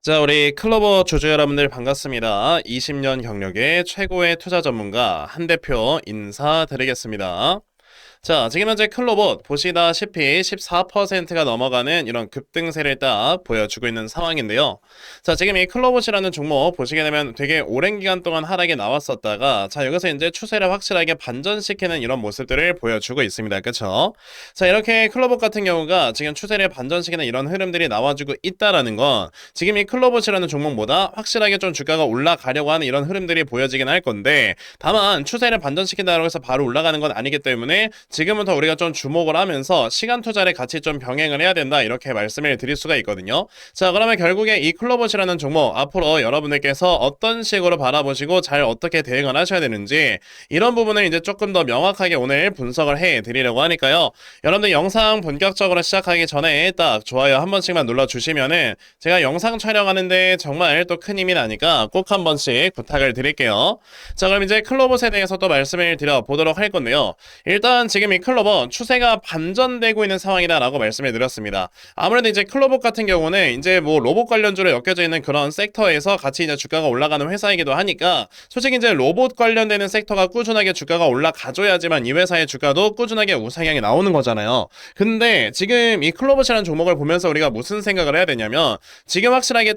자, 우리 클로버 주주 여러분들 반갑습니다. 20년 경력의 최고의 투자 전문가 한 대표 인사드리겠습니다. 자, 지금 현재 클로버 보시다시피 14%가 넘어가는 이런 급등세를 딱 보여주고 있는 상황인데요. 자, 지금 이 클로버시라는 종목 보시게 되면 되게 오랜 기간 동안 하락이 나왔었다가 자, 여기서 이제 추세를 확실하게 반전시키는 이런 모습들을 보여주고 있습니다. 그쵸? 자, 이렇게 클로버 같은 경우가 지금 추세를 반전시키는 이런 흐름들이 나와주고 있다라는 건 지금 이 클로버시라는 종목보다 확실하게 좀 주가가 올라가려고 하는 이런 흐름들이 보여지긴 할 건데 다만 추세를 반전시킨다고 해서 바로 올라가는 건 아니기 때문에 지금부터 우리가 좀 주목을 하면서 시간 투자를 같이 좀 병행을 해야 된다 이렇게 말씀을 드릴 수가 있거든요. 자, 그러면 결국에 이 클로버시라는 종목 앞으로 여러분들께서 어떤 식으로 바라보시고 잘 어떻게 대응을 하셔야 되는지 이런 부분을 이제 조금 더 명확하게 오늘 분석을 해 드리려고 하니까요. 여러분들 영상 본격적으로 시작하기 전에 딱 좋아요 한 번씩만 눌러주시면은 제가 영상 촬영하는데 정말 또 큰 힘이 나니까 꼭 한 번씩 부탁을 드릴게요. 자, 그럼 이제 클로버에 대해서 또 말씀을 드려보도록 할 건데요. 일단 지금 이 클로버 추세가 반전되고 있는 상황이다라고 말씀을 드렸습니다. 아무래도 이제 클로버 같은 경우는 이제 뭐 로봇 관련주로 엮여져 있는 그런 섹터에서 같이 이제 주가가 올라가는 회사이기도 하니까 솔직히 이제 로봇 관련되는 섹터가 꾸준하게 주가가 올라가줘야지만 이 회사의 주가도 꾸준하게 우상향이 나오는 거잖아요. 근데 지금 이 클로버시라는 종목을 보면서 우리가 무슨 생각을 해야 되냐면 지금 확실하게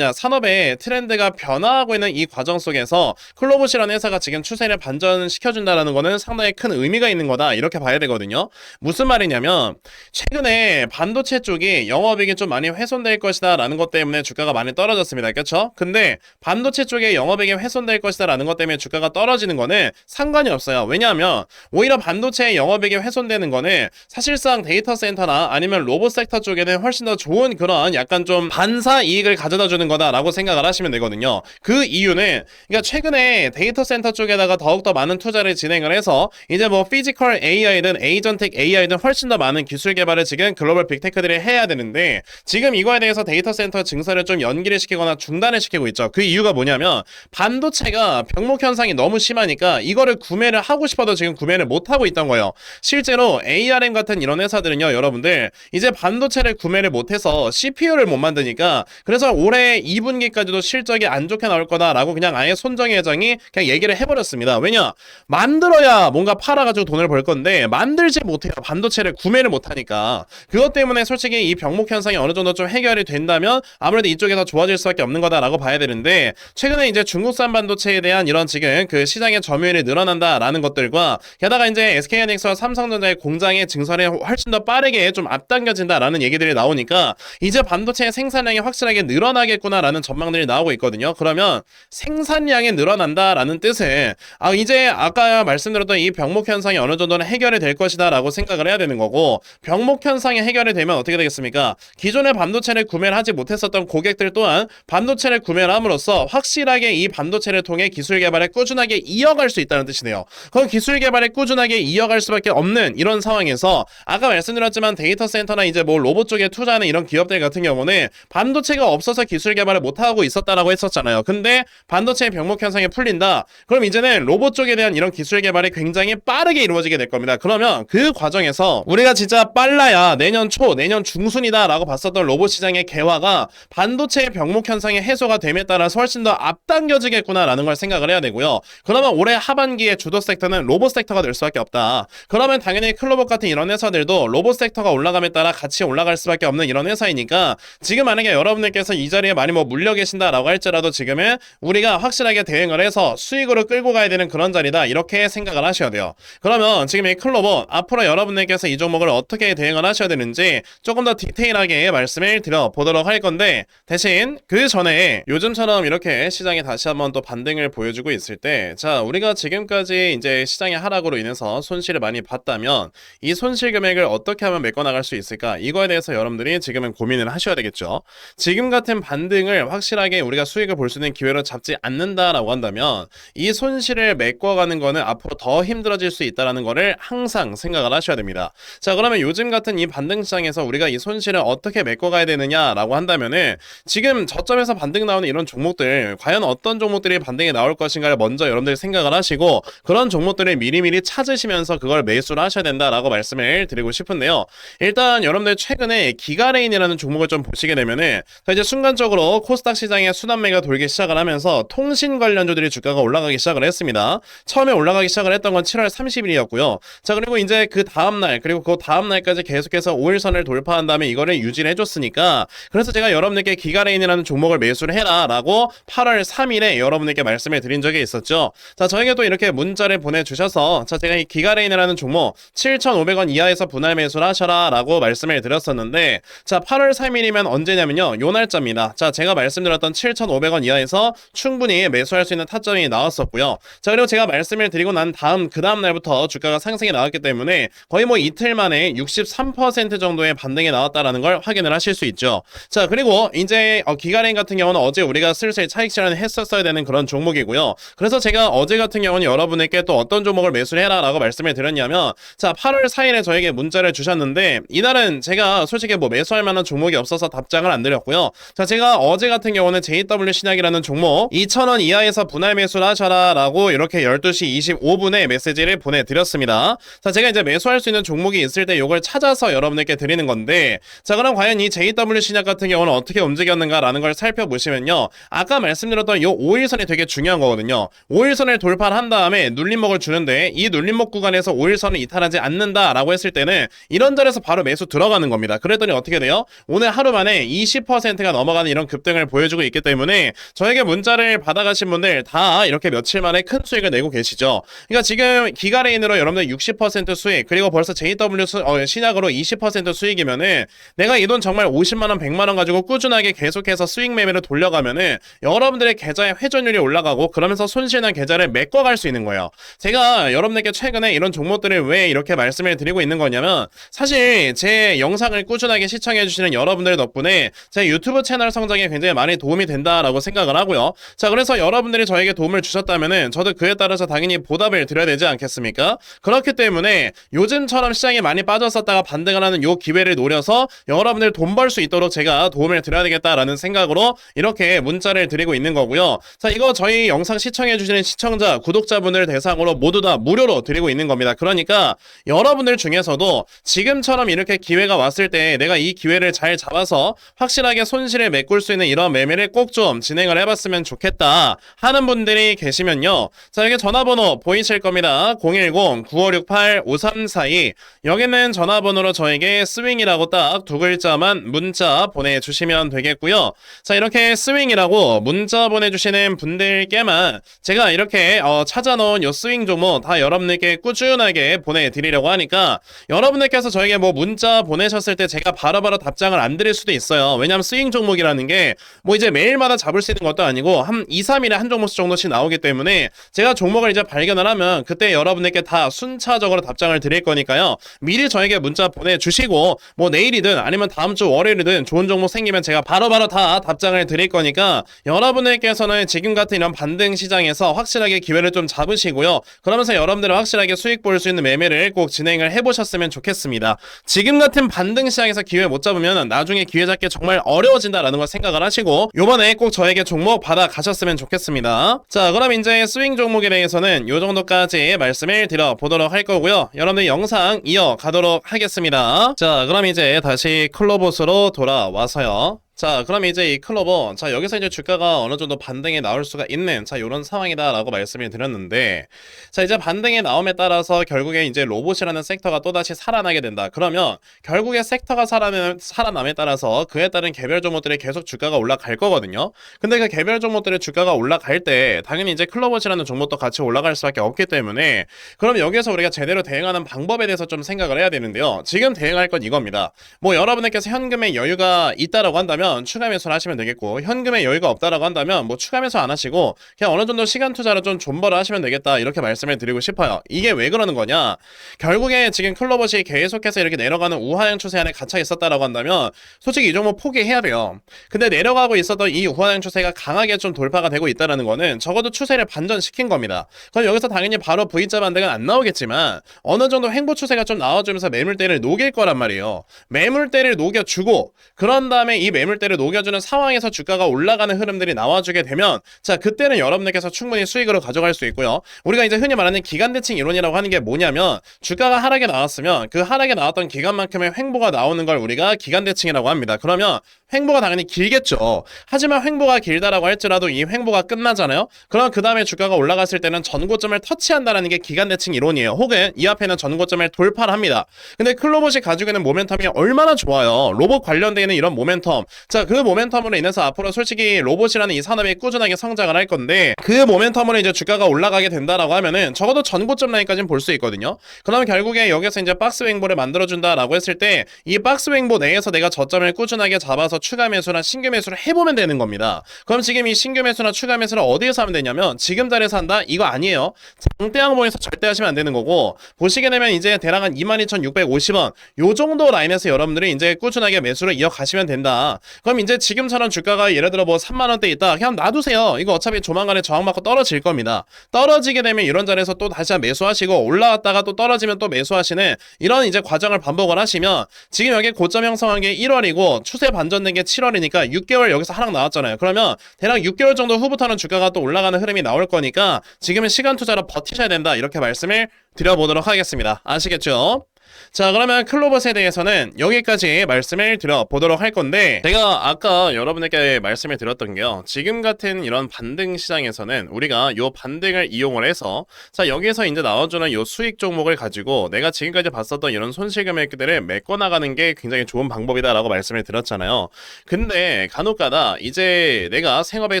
산업의 트렌드가 변화하고 있는 이 과정 속에서 클로버시라는 회사가 지금 추세를 반전시켜준다라는 거는 상당히 큰 의미가 있는 거다 이렇게 봐야 되거든요. 무슨 말이냐면 최근에 반도체 쪽이 영업이익이 좀 많이 훼손될 것이다 라는 것 때문에 주가가 많이 떨어졌습니다. 그렇죠? 근데 반도체 쪽에 영업이익이 훼손될 것이다 라는 것 때문에 주가가 떨어지는 거는 상관이 없어요. 왜냐하면 오히려 반도체의 영업이익이 훼손되는 거는 사실상 데이터 센터나 아니면 로봇 섹터 쪽에는 훨씬 더 좋은 그런 약간 좀 반사 이익을 가져다 주는 거다라고 생각을 하시면 되거든요. 그 이유는 그러니까 최근에 데이터 센터 쪽에다가 더욱더 많은 투자를 진행을 해서 이제 뭐 피지컬 AI든 에이전텍 AI든 훨씬 더 많은 기술 개발을 지금 글로벌 빅테크들이 해야 되는데 지금 이거에 대해서 데이터 센터 증설을 좀 연기를 시키거나 중단을 시키고 있죠. 그 이유가 뭐냐면 반도체가 병목 현상이 너무 심하니까 이거를 구매를 하고 싶어도 지금 구매를 못 하고 있던 거예요. 실제로 ARM 같은 이런 회사들은요, 여러분들 이제 반도체를 구매를 못해서 CPU를 못 만드니까 그래서 올해 2분기까지도 실적이 안 좋게 나올 거다라고 그냥 아예 손정희 회장이 그냥 얘기를 해버렸습니다. 왜냐? 만들어야 뭔가 팔아가지고 돈을 벌 건데 만들지 못해요. 반도체를 구매를 못하니까. 그것 때문에 솔직히 이 병목 현상이 어느 정도 좀 해결이 된다면 아무래도 이쪽에서 좋아질 수밖에 없는 거다라고 봐야 되는데 최근에 이제 중국산 반도체에 대한 이런 지금 그 시장의 점유율이 늘어난다라는 것들과 게다가 이제 SK하이닉스와 삼성전자의 공장의 증설이 훨씬 더 빠르게 좀 앞당겨진다라는 얘기들이 나오니까 이제 반도체의 생산량이 확실하게 늘어나겠구나라는 전망들이 나오고 있거든요. 그러면 생산량이 늘어난다라는 뜻은 이제 아까 말씀드렸던 이 병목 현상이 어느 정도는 해결이 될 것이다라고 생각을 해야 되는 거고 병목 현상이 해결이 되면 어떻게 되겠습니까? 기존의 반도체를 구매를 하지 못했었던 고객들 또한 반도체를 구매를 함으로써 확실하게 이 반도체를 통해 기술 개발을 꾸준하게 이어갈 수 있다는 뜻이네요. 그럼 기술 개발을 꾸준하게 이어갈 수밖에 없는 이런 상황에서 아까 말씀드렸지만 데이터 센터나 이제 뭐 로봇 쪽에 투자하는 이런 기업들 같은 경우는 반도체가 없어서 기술 개발을 못하고 있었다라고 했었잖아요. 근데 반도체의 병목 현상이 풀린다. 그럼 이제는 로봇 쪽에 대한 이런 기술 개발이 굉장히 빠르게 이루어지게 될 겁니다. 그러면 그 과정에서 우리가 진짜 빨라야 내년 초, 내년 중순이다라고 봤었던 로봇 시장의 개화가 반도체의 병목 현상의 해소가 됨에 따라서 훨씬 더 앞당겨지겠구나라는 걸 생각을 해야 되고요. 그러면 올해 하반기에 주도 섹터는 로봇 섹터가 될 수밖에 없다. 그러면 당연히 클로버 같은 이런 회사들도 로봇 섹터가 올라감에 따라 같이 올라갈 수밖에 없는 이런 회사이니까 지금 만약에 여러분들께서 이 자리에 많이 뭐 물려 계신다라고 할지라도 지금은 우리가 확실하게 대응을 해서 수익으로 끌고 가야 되는 그런 자리다 이렇게 생각을 하셔야 돼요. 그러면 지금 이 클로버 앞으로 여러분들께서 이 종목을 어떻게 대응을 하셔야 되는지 조금 더 디테일하게 말씀을 드려보도록 할 건데 대신 그 전에 요즘처럼 이렇게 시장이 다시 한번 또 반등을 보여주고 있을 때 자, 우리가 지금까지 이제 시장의 하락으로 인해서 손실을 많이 봤다면 이 손실 금액을 어떻게 하면 메꿔나갈 수 있을까? 이거에 대해서 여러분들이 지금은 고민을 하셔야 되겠죠. 지금 같은 반등을 확실하게 우리가 수익을 볼 수 있는 기회로 잡지 않는다라고 한다면 이 손실을 메꿔가는 거는 앞으로 더 힘들어질 수 있다라는 거를 항상 생각을 하셔야 됩니다. 자, 그러면 요즘 같은 이 반등 시장에서 우리가 이 손실을 어떻게 메꿔가야 되느냐라고 한다면은 지금 저점에서 반등 나오는 이런 종목들 과연 어떤 종목들이 반등에 나올 것인가를 먼저 여러분들이 생각을 하시고 그런 종목들을 미리미리 찾으시면서 그걸 매수를 하셔야 된다라고 말씀을 드리고 싶은데요. 일단 여러분들 최근에 기가레인이라는 종목을 좀 보시게 되면은 이제 순간적으로 코스닥 시장에 순환매가 돌기 시작을 하면서 통신 관련주들이 주가가 올라가기 시작을 했습니다. 처음에 올라가기 시작을 했던 건 7월 30일이었고요. 자, 그리고 이제 그 다음날 그리고 그 다음날까지 계속해서 5일선을 돌파한 다음에 이거를 유지를 해줬으니까 그래서 제가 여러분들께 기가레인이라는 종목을 매수를 해라 라고 8월 3일에 여러분들께 말씀을 드린 적이 있었죠. 자, 저에게 또 이렇게 문자를 보내주셔서 자, 제가 이 기가레인이라는 종목 7,500원 이하에서 분할 매수를 하셔라 라고 말씀을 드렸었는데 자, 8월 3일이면 언제냐면요, 요 날짜입니다. 자, 제가 말씀드렸던 7,500원 이하에서 충분히 매수할 수 있는 타점이 나왔었고요. 자, 그리고 제가 말씀을 드리고 난 그 다음 날부터 주가가 상승이 나왔기 때문에 거의 뭐 이틀 만에 63% 정도의 반등이 나왔다라는 걸 확인을 하실 수 있죠. 자, 그리고 이제 기가레인 같은 경우는 어제 우리가 슬슬 차익 실현을 했었어야 되는 그런 종목이고요. 그래서 제가 어제 같은 경우는 여러분에게 또 어떤 종목을 매수를 해라 라고 말씀을 드렸냐면 자, 8월 4일에 저에게 문자를 주셨는데 이날은 제가 솔직히 뭐 매수할 만한 종목이 없어서 답장을 안 드렸고요. 자, 제가 어제 같은 경우는 JW 신약이라는 종목 2,000원 이하에서 분할 매수를 하셔라 라고 이렇게 12시 25분에 메시지를 보내드렸습니다. 자, 제가 이제 매수할 수 있는 종목이 있을 때 이걸 찾아서 여러분들께 드리는 건데 자, 그럼 과연 이 JW 신약 같은 경우는 어떻게 움직였는가라는 걸 살펴보시면요, 아까 말씀드렸던 이 5일선이 되게 중요한 거거든요. 5일선을 돌파를 한 다음에 눌림목을 주는데 이 눌림목 구간에서 5일선을 이탈하지 않는다라고 했을 때는 이런 자리에서 바로 매수 들어가는 겁니다. 그랬더니 어떻게 돼요? 오늘 하루 만에 20%가 넘어가는 이런 급등을 보여주고 있기 때문에 저에게 문자를 받아가신 분들 다 이렇게 며칠 만에 큰 수익을 내고 계시죠. 그러니까 지금 기가레인으로 여러분들 60% 수익, 그리고 벌써 JW 신약으로 20% 수익이면은 내가 이 돈 정말 50만원 100만원 가지고 꾸준하게 계속해서 수익 매매를 돌려가면은 여러분들의 계좌의 회전율이 올라가고 그러면서 손실난 계좌를 메꿔갈 수 있는 거예요. 제가 여러분들께 최근에 이런 종목들을 왜 이렇게 말씀을 드리고 있는 거냐면 사실 제 영상을 꾸준하게 시청해주시는 여러분들 덕분에 제 유튜브 채널 성장에 굉장히 많이 도움이 된다라고 생각을 하고요. 자, 그래서 여러분들이 저에게 도움을 주셨다면은 저도 그에 따라서 당연히 보답을 드려야 되지 않겠습니까? 그렇기 때문에 요즘처럼 시장에 많이 빠졌었다가 반등을 하는 요 기회를 노려서 여러분들 돈 벌 수 있도록 제가 도움을 드려야 되겠다라는 생각으로 이렇게 문자를 드리고 있는 거고요. 자, 이거 저희 영상 시청해주시는 시청자, 구독자분들 대상으로 모두 다 무료로 드리고 있는 겁니다. 그러니까 여러분들 중에서도 지금처럼 이렇게 기회가 왔을 때 내가 이 기회를 잘 잡아서 확실하게 손실을 메꿀 수 있는 이런 매매를 꼭 좀 진행을 해봤으면 좋겠다 하는 분들이 계시면요, 자, 여기 전화번호 보이실 겁니다. 010-9568-5342 여기는 전화번호로 저에게 스윙이라고 딱 두 글자만 문자 보내주시면 되겠고요. 자, 이렇게 스윙이라고 문자 보내주시는 분들께만 제가 이렇게 찾아놓은 요 스윙 종목 다 여러분들께 꾸준하게 보내드리려고 하니까 여러분들께서 저에게 뭐 문자 보내셨을 때 제가 바로바로 답장을 안 드릴 수도 있어요. 왜냐면 스윙 종목이라는 게 뭐 이제 매일마다 잡을 수 있는 것도 아니고 한 2, 3일에 한 종목씩 정도씩 나오기 때문에 제가 종목을 이제 발견을 하면 그때 여러분들께 다 순차적으로 답장을 드릴 거니까요. 미리 저에게 문자 보내주시고 뭐 내일이든 아니면 다음 주 월요일이든 좋은 종목 생기면 제가 바로바로 다 답장을 드릴 거니까 여러분들께서는 지금 같은 이런 반등 시장에서 확실하게 기회를 좀 잡으시고요. 그러면서 여러분들은 확실하게 수익 볼 수 있는 매매를 꼭 진행을 해보셨으면 좋겠습니다. 지금 같은 반등 시장에서 기회 못 잡으면 나중에 기회 잡기 정말 어려워진다라는 걸 생각을 하시고 요번에 꼭 저에게 종목 받아 가셨으면 좋겠습니다. 자, 그럼 이제 스윙 종목에 대해서는 요 정도까지 말씀을 드려보도록 할 거고요. 여러분들 영상 이어가도록 하겠습니다. 자, 그럼 이제 다시 클로봇으로 돌아와서요. 자, 그럼 이제 이 클로버, 자, 여기서 이제 주가가 어느 정도 반등에 나올 수가 있는, 자, 요런 상황이다라고 말씀을 드렸는데, 자, 이제 반등에 나옴에 따라서 결국에 이제 로봇이라는 섹터가 또다시 살아나게 된다. 그러면 결국에 섹터가 살아남에 따라서 그에 따른 개별 종목들이 계속 주가가 올라갈 거거든요. 근데 그 개별 종목들의 주가가 올라갈 때 당연히 이제 클로봇이라는 종목도 같이 올라갈 수밖에 없기 때문에 그럼 여기서 우리가 제대로 대응하는 방법에 대해서 좀 생각을 해야 되는데요. 지금 대응할 건 이겁니다. 뭐 여러분들께서 현금에 여유가 있다라고 한다면 한다면 추가 매수를 하시면 되겠고, 현금에 여유가 없다라고 한다면 뭐 추가 매수 안 하시고 그냥 어느 정도 시간 투자로 좀 존버를 하시면 되겠다, 이렇게 말씀을 드리고 싶어요. 이게 왜 그러는 거냐, 결국에 지금 클로봇이 계속해서 이렇게 내려가는 우하향 추세 안에 갇혀 있었다라고 한다면 솔직히 이 종목 포기해야 돼요. 근데 내려가고 있었던 이 우하향 추세가 강하게 좀 돌파가 되고 있다라는 거는 적어도 추세를 반전시킨 겁니다. 그럼 여기서 당연히 바로 V자 반등은 안 나오겠지만 어느 정도 횡보 추세가 좀 나와주면서 매물대를 녹일 거란 말이에요. 매물대를 녹여주고 그런 다음에 이 매물대를 녹여주는 상황에서 주가가 올라가는 흐름들이 나와주게 되면, 자, 그때는 여러분들께서 충분히 수익으로 가져갈 수 있고요. 우리가 이제 흔히 말하는 기간대칭 이론이라고 하는 게 뭐냐면, 주가가 하락에 나왔으면 그 하락에 나왔던 기간만큼의 횡보가 나오는 걸 우리가 기간대칭이라고 합니다. 그러면 횡보가 당연히 길겠죠. 하지만 횡보가 길다라고 할지라도 이 횡보가 끝나잖아요. 그럼 그 다음에 주가가 올라갔을 때는 전고점을 터치한다라는 게 기간대칭 이론이에요. 혹은 이 앞에는 전고점을 돌파를 합니다. 근데 클로봇이 가지고 있는 모멘텀이 얼마나 좋아요. 로봇 관련되어 있는 이런 모멘텀. 자, 그 모멘텀으로 인해서 앞으로 솔직히 로봇이라는 이 산업이 꾸준하게 성장을 할 건데, 그 모멘텀으로 이제 주가가 올라가게 된다라고 하면은 적어도 전고점 라인까지는 볼 수 있거든요. 그러면 결국에 여기서 이제 박스 횡보를 만들어준다라고 했을 때 이 박스 횡보 내에서 내가 저점을 꾸준하게 잡아서 추가 매수나 신규 매수를 해보면 되는 겁니다. 그럼 지금 이 신규 매수나 추가 매수를 어디에서 하면 되냐면, 지금 자리에서 한다? 이거 아니에요. 장대 항목에서 절대 하시면 안 되는 거고, 보시게 되면 이제 대략 한 22,650원 요 정도 라인에서 여러분들이 이제 꾸준하게 매수를 이어가시면 된다. 그럼 이제 지금처럼 주가가 예를 들어 뭐 3만원대 있다, 그냥 놔두세요. 이거 어차피 조만간에 저항받고 떨어질 겁니다. 떨어지게 되면 이런 자리에서 또 다시 매수하시고, 올라왔다가 또 떨어지면 또 매수하시는 이런 이제 과정을 반복을 하시면, 지금 여기 고점 형성한 게 1월이고 추세 반전된 게 7월이니까 6개월 여기서 하락 나왔잖아요. 그러면 대략 6개월 정도 후부터는 주가가 또 올라가는 흐름이 나올 거니까 지금은 시간 투자로 버티셔야 된다, 이렇게 말씀을 드려보도록 하겠습니다. 아시겠죠? 자, 그러면 클로봇에 대해서는 여기까지 말씀을 드려보도록 할 건데, 제가 아까 여러분에게 말씀을 드렸던 게요, 지금 같은 이런 반등 시장에서는 우리가 요 반등을 이용을 해서, 자, 여기에서 이제 나와주는 요 수익 종목을 가지고 내가 지금까지 봤었던 이런 손실 금액들을 메꿔나가는 게 굉장히 좋은 방법이다라고 말씀을 드렸잖아요. 근데 간혹가다 이제 내가 생업에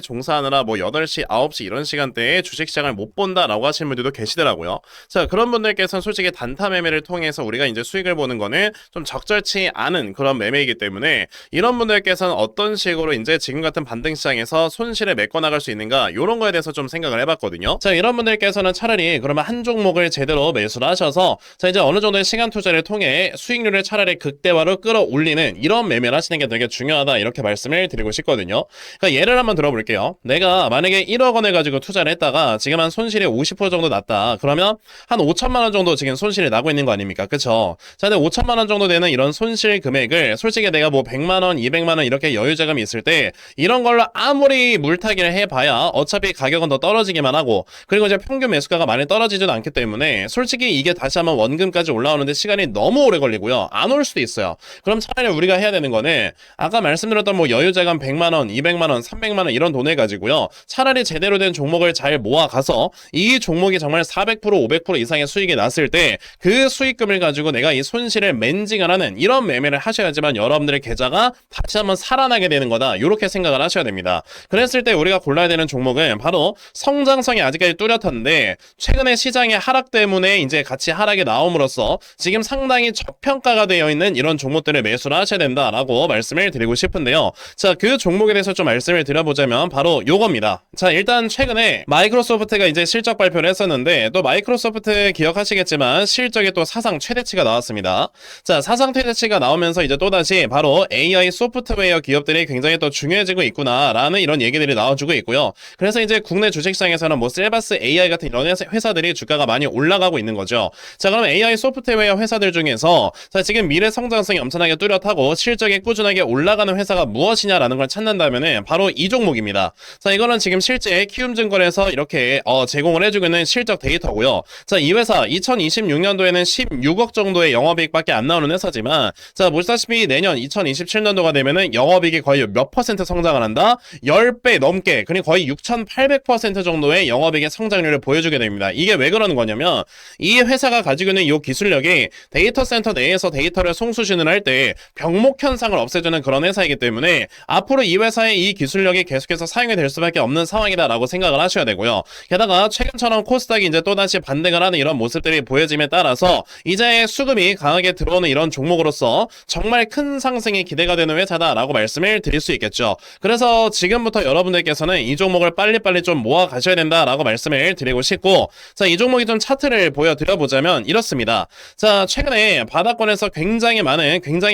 종사하느라 뭐 8시, 9시 이런 시간대에 주식시장을 못 본다라고 하시는 분들도 계시더라고요. 자, 그런 분들께서는 솔직히 단타 매매를 통해서 우리가 이제 수익을 보는 거는 좀 적절치 않은 그런 매매이기 때문에, 이런 분들께서는 어떤 식으로 이제 지금 같은 반등 시장에서 손실을 메꿔 나갈 수 있는가, 이런 거에 대해서 좀 생각을 해봤거든요. 자, 이런 분들께서는 차라리 그러면 한 종목을 제대로 매수를 하셔서, 자, 이제 어느 정도의 시간 투자를 통해 수익률을 차라리 극대화로 끌어올리는 이런 매매를 하시는 게 되게 중요하다, 이렇게 말씀을 드리고 싶거든요. 그러니까 예를 한번 들어볼게요. 내가 만약에 1억 원을 가지고 투자를 했다가 지금 한 손실이 50% 정도 났다. 그러면 한 5천만 원 정도 지금 손실이 나고 있는 거 아닙니까? 그쵸? 자, 근데 5천만 원 정도 되는 이런 손실 금액을 솔직히 내가 뭐 100만 원, 200만 원 이렇게 여유 자금이 있을 때 이런 걸로 아무리 물타기를 해봐야 어차피 가격은 더 떨어지기만 하고, 그리고 이제 평균 매수가가 많이 떨어지지도 않기 때문에 솔직히 이게 다시 한번 원금까지 올라오는데 시간이 너무 오래 걸리고요. 안 올 수도 있어요. 그럼 차라리 우리가 해야 되는 거는 아까 말씀드렸던 뭐 여유 자금 100만 원, 200만 원, 300만 원 이런 돈을 가지고요, 차라리 제대로 된 종목을 잘 모아가서 이 종목이 정말 400%, 500% 이상의 수익이 났을 때 그 수익금을 가지고 내가 이 손실을 맨징을 하는 이런 매매를 하셔야지만 여러분들의 계좌가 다시 한번 살아나게 되는 거다, 이렇게 생각을 하셔야 됩니다. 그랬을 때 우리가 골라야 되는 종목은 바로 성장성이 아직까지 뚜렷한데 최근에 시장의 하락 때문에 이제 같이 하락이 나옴으로써 지금 상당히 저평가가 되어 있는 이런 종목들을 매수를 하셔야 된다라고 말씀을 드리고 싶은데요. 자, 그 종목에 대해서 좀 말씀을 드려보자면 바로 요겁니다. 자, 일단 최근에 마이크로소프트가 이제 실적 발표를 했었는데, 또 마이크로소프트 기억하시겠지만 실적이 또 사상 최대치가 나왔습니다. 자, 사상 최대치가 나오면서 이제 또다시 바로 AI 소프트웨어 기업들이 굉장히 또 중요해지고 있구나라는 이런 얘기들이 나와주고 있고요. 그래서 이제 국내 주식시장에서는 뭐 셀바스 AI 같은 이런 회사들이 주가가 많이 올라가고 있는 거죠. 자, 그럼 AI 소프트웨어 회사들 중에서 자, 지금 미래 성장성이 엄청나게 뚜렷하고 실적이 꾸준하게 올라가는 회사가 무엇이냐라는 걸 찾는다면은 바로 이 종목입니다. 자, 이거는 지금 실제 키움증권에서 이렇게 제공을 해주고 있는 실적 데이터고요. 자, 이 회사 2026년도에는 16억 정도의 영업이익밖에 안 나오는 회사지만, 자, 보시다시피 내년 2027년도가 되면은 영업이익이 거의 몇 퍼센트 성장을 한다? 10배 넘게, 그리고 거의 6,800% 정도의 영업이익의 성장률을 보여주게 됩니다. 이게 왜 그러는 거냐면, 이 회사가 가지고 있는 이 기술력이 데이터 센터 내에서 데이터를 송수신을 할 때 병목 현상을 없애주는 그런 회사이기 때문에 앞으로 이 회사의 이 기술력이 계속해서 사용이 될 수밖에 없는 상황이다라고 생각을 하셔야 되고요. 게다가 최근처럼 코스닥이 이제 또다시 반등을 하는 이런 모습들이 보여짐에 따라서 이제 최근에 수급이 강하게 들어오는 이런 종목으로서 정말 큰 상승이 기대가 되는 회사다라고 말씀을 드릴 수 있겠죠. 그래서 지금부터 여러분들께서는 이 종목을 빨리빨리 좀 모아 가셔야 된다라고 말씀을 드리고 싶고, 자, 이 종목이 좀 차트를 보여드려 보자면 이렇습니다. 자, 최근에 바닥권에서 굉장히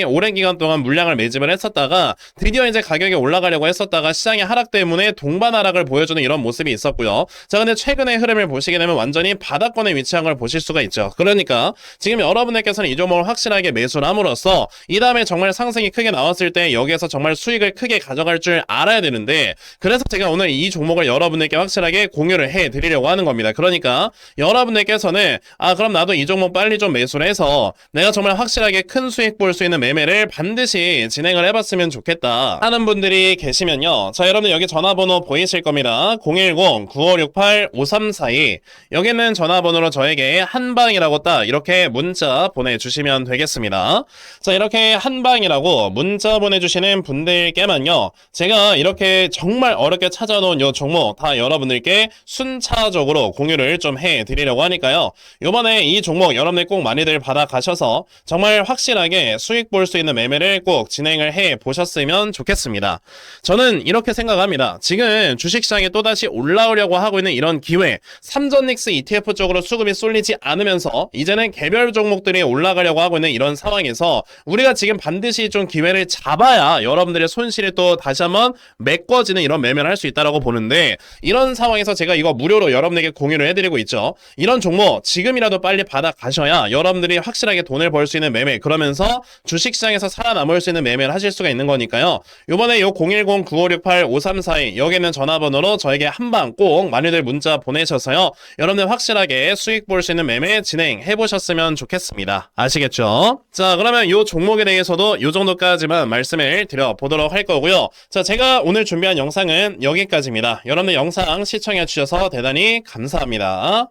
오랜 기간 동안 물량을 매집을 했었다가 드디어 이제 가격이 올라가려고 했었다가 시장의 하락 때문에 동반 하락을 보여주는 이런 모습이 있었고요. 자, 근데 최근의 흐름을 보시게 되면 완전히 바닥권에 위치한 걸 보실 수가 있죠. 그러니까 지금 여러분들께서는 이 종목을 확실하게 매수를 함으로써 이 다음에 정말 상승이 크게 나왔을 때 여기에서 정말 수익을 크게 가져갈 줄 알아야 되는데, 그래서 제가 오늘 이 종목을 여러분들께 확실하게 공유를 해 드리려고 하는 겁니다. 그러니까 여러분들께서는 그럼 나도 이 종목 빨리 좀 매수를 해서 내가 정말 확실하게 큰 수익 볼 수 있는 매매를 반드시 진행을 해봤으면 좋겠다 하는 분들이 계시면요, 자, 여러분들 여기 전화번호 보이실 겁니다. 010-9568-5342. 여기는 전화번호로 저에게 한방이라고 딱 이렇게 문자 보내주시면 되겠습니다. 자, 이렇게 한방이라고 문자 보내주시는 분들께만요, 제가 이렇게 정말 어렵게 찾아놓은 요 종목 다 여러분들께 순차적으로 공유를 좀 해드리려고 하니까요, 요번에 이 종목 여러분들 꼭 많이들 받아가셔서 정말 확실하게 수익 볼 수 있는 매매를 꼭 진행을 해 보셨으면 좋겠습니다. 저는 이렇게 생각합니다. 지금 주식시장에 또다시 올라오려고 하고 있는 이런 기회, 삼전닉스 ETF 쪽으로 수급이 쏠리지 않으면서 이제는 개별 종목들이 올라가려고 하고 있는 이런 상황에서 우리가 지금 반드시 좀 기회를 잡아야 여러분들의 손실이 또 다시 한번 메꿔지는 이런 매매를 할 수 있다고 보는데, 이런 상황에서 제가 이거 무료로 여러분에게 공유를 해드리고 있죠. 이런 종목 지금이라도 빨리 받아 가셔야 여러분들이 확실하게 돈을 벌 수 있는 매매, 그러면서 주식시장에서 살아남을 수 있는 매매를 하실 수가 있는 거니까요. 요번에 요 010-9568-5342 여기는 전화번호로 저에게 한방 꼭 많이들 문자 보내셔서요, 여러분들 확실하게 수익 볼 수 있는 매매 진행해 보셨으면 좋겠습니다. 아시겠죠? 자, 그러면 요 종목에 대해서도 요 정도까지만 말씀을 드려보도록 할 거고요. 자, 제가 오늘 준비한 영상은 여기까지입니다. 여러분들 영상 시청해 주셔서 대단히 감사합니다.